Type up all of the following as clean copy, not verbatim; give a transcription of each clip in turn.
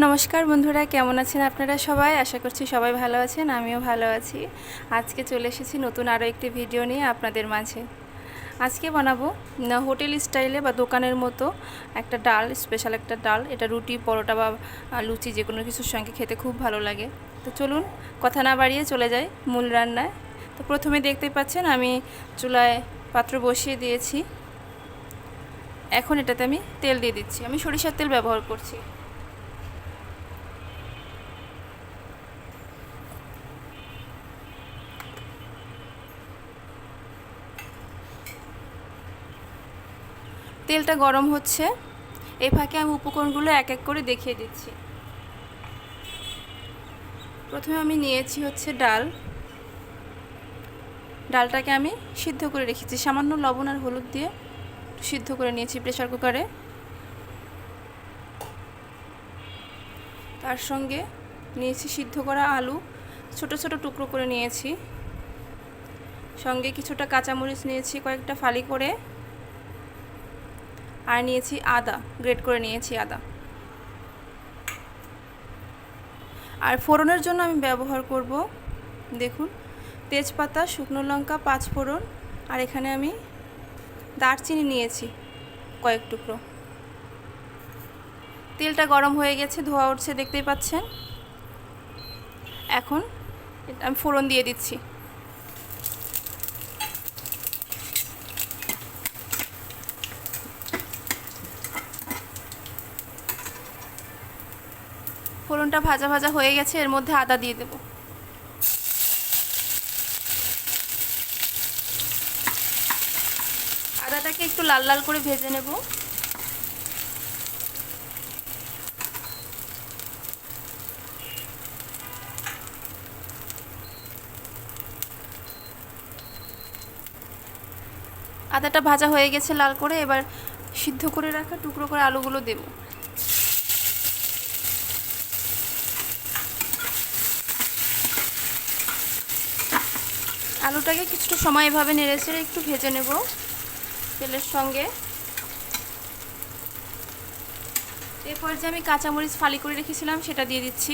নমস্কার বন্ধুরা, কেমন আছেন আপনারা সবাই? আশা করছি সবাই ভালো আছেন, আমিও ভালো আছি। আজকে চলে এসেছি নতুন আরও একটি ভিডিও নিয়ে আপনাদের মাঝে। আজকে বানাবো হোটেল স্টাইলে বা দোকানের মতো একটা ডাল, স্পেশাল একটা ডাল। এটা রুটি, পরোটা বা লুচি যে কোনো কিছুর সঙ্গে খেতে খুব ভালো লাগে। তো চলুন কথা না বাড়িয়ে চলে যাই মূল রান্নায়। তো প্রথমে দেখতেই পাচ্ছেন আমি চুলায় পাত্র বসিয়ে দিয়েছি। এখন এটাতে আমি তেল দিয়ে দিচ্ছি। আমি সরিষার তেল ব্যবহার করছি। তেলটা গরম হচ্ছে, এই ফাঁকে আমি উপকরণগুলো এক এক করে দেখিয়ে দিচ্ছি। প্রথমে আমি নিয়েছি হচ্ছে ডালটাকে আমি সিদ্ধ করে রেখেছি, সামান্য লবণ আর হলুদ দিয়ে সিদ্ধ করে নিয়েছি প্রেসার কুকারে। তার সঙ্গে নিয়েছি সিদ্ধ করা আলু, ছোট ছোট টুকরো করে নিয়েছি। সঙ্গে কিছুটা কাঁচামরিচ নিয়েছি কয়েকটা ফালি করে, আর নিয়েছি আদা, গ্রেট করে নিয়েছি আদা। আর ফোড়নের জন্য আমি ব্যবহার করব, দেখুন, তেজপাতা, শুকনো লঙ্কা, 5 ফোড়ন, আর এখানে আমি দারচিনি নিয়েছি কয়েক টুকরো। তেলটা গরম হয়ে গেছে, ধোয়া উঠছে দেখতেই পাচ্ছেন। এখন আমি ফোড়ন দিয়ে দিচ্ছি। ফোড়নটা ভাজা ভাজা হয়ে গেছে, এর মধ্যে আদা দিয়ে দেব। আদাটাকে একটু লাল লাল করে ভেজে নেব। আদাটা ভাজা হয়ে গেছে লাল করে, এবার সিদ্ধ করে রাখা টুকরো করে আলুগুলো দেব। আলুটাকে কিছুটা সময় এভাবে নেড়েচেড়ে একটু ভেজে নেব তেলের সঙ্গে। এরপর যে আমি কাঁচামরিচ ফালি করে রেখেছিলাম সেটা দিয়ে দিচ্ছি।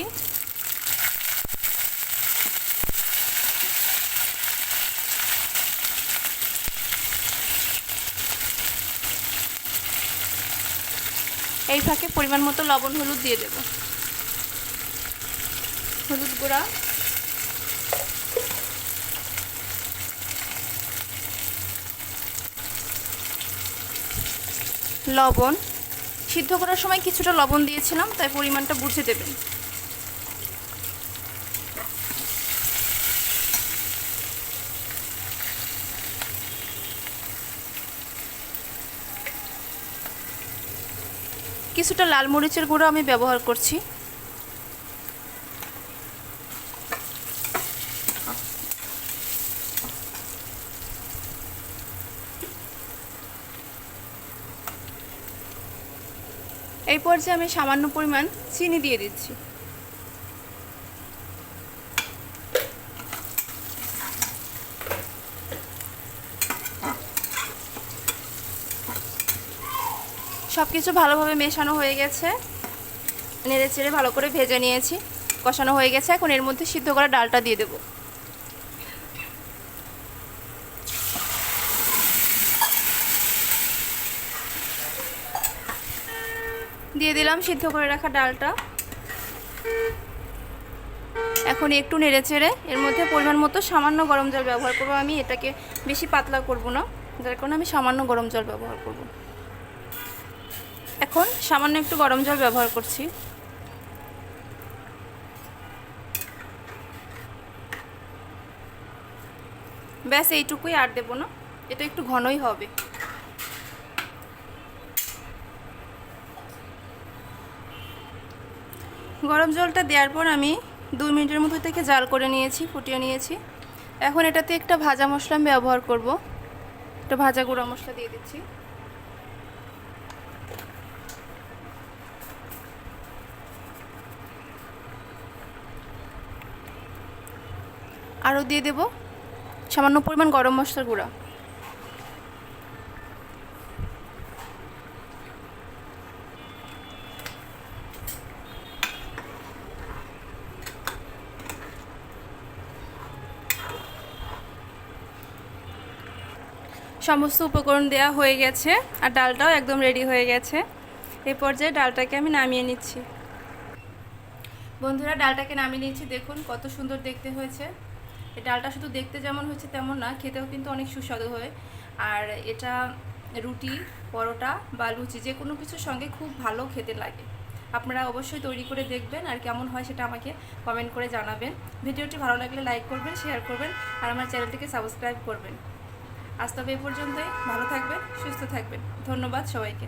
এই ফাঁকে পরিমাণ মতো লবণ হলুদ দিয়ে দেব। হলুদ গুঁড়া, লবণ, সিদ্ধ করার সময় কিছুটা লবণ দিয়েছিলাম, তাই পরিমাণটা বুঝে দেবেন। কিছুটা লাল মরিচের গুঁড়ো আমি ব্যবহার করছি। এই পর্যায়ে আমি সামান্য পরিমাণ চিনি দিয়ে দিচ্ছি। সব কিছু ভালোভাবে মেশানো হয়ে গেছে, নেড়ে চেড়ে ভালো করে ভেজে নিয়েছি, কষানো হয়ে গেছে। এখন এর মধ্যে সিদ্ধ করা ডালটা দিয়ে দেব। দিয়ে দিলাম সিদ্ধ করে রাখা ডালটা। এখন একটু নেড়ে চেড়ে এর মধ্যে পরিমাণ মতো সামান্য গরম জল ব্যবহার করব। আমি এটাকে বেশি পাতলা করব না, যার কারণে আমি সামান্য গরম জল ব্যবহার করব। এখন সামান্য একটু গরম জল ব্যবহার করছি। ব্যাস এইটুকুই, আর দেব না, এটা একটু ঘনই হবে। গরম জলটা দেওয়ার পর আমি 2 মিনিটের মতো থেকে জাল করে নিয়েছি, ফুটিয়ে নিয়েছি। এখন এটাতে একটা ভাজা মশলা আমি ব্যবহার করব। একটা ভাজা গুঁড়া মশলা দিয়ে দিচ্ছি। আরও দিয়ে দেব সামান্য পরিমাণ গরম মশলার গুঁড়া। সমস্ত উপকরণ দেওয়া হয়ে গেছে আর ডালটাও একদম রেডি হয়ে গেছে। এই পর্যায়ে ডালটাকে আমি নামিয়ে নিচ্ছি। বন্ধুরা, ডালটাকে নামিয়ে নিচ্ছি, দেখুন কত সুন্দর দেখতে হয়েছে। এই ডালটা শুধু দেখতে যেমন হয়েছে তেমন না, খেতেও কিন্তু অনেক সুস্বাদু হয়। আর এটা রুটি, পরোটা বা লুচি যে কোনো কিছুর সঙ্গে খুব ভালো খেতে লাগে। আপনারা অবশ্যই তৈরি করে দেখবেন আর কেমন হয় সেটা আমাকে কমেন্ট করে জানাবেন। ভিডিওটি ভালো লাগলে লাইক করবেন, শেয়ার করবেন আর আমার চ্যানেলটিকে সাবস্ক্রাইব করবেন। আজ তবে এ পর্যন্তই। ভালো থাকবেন, সুস্থ থাকবেন। ধন্যবাদ সবাইকে।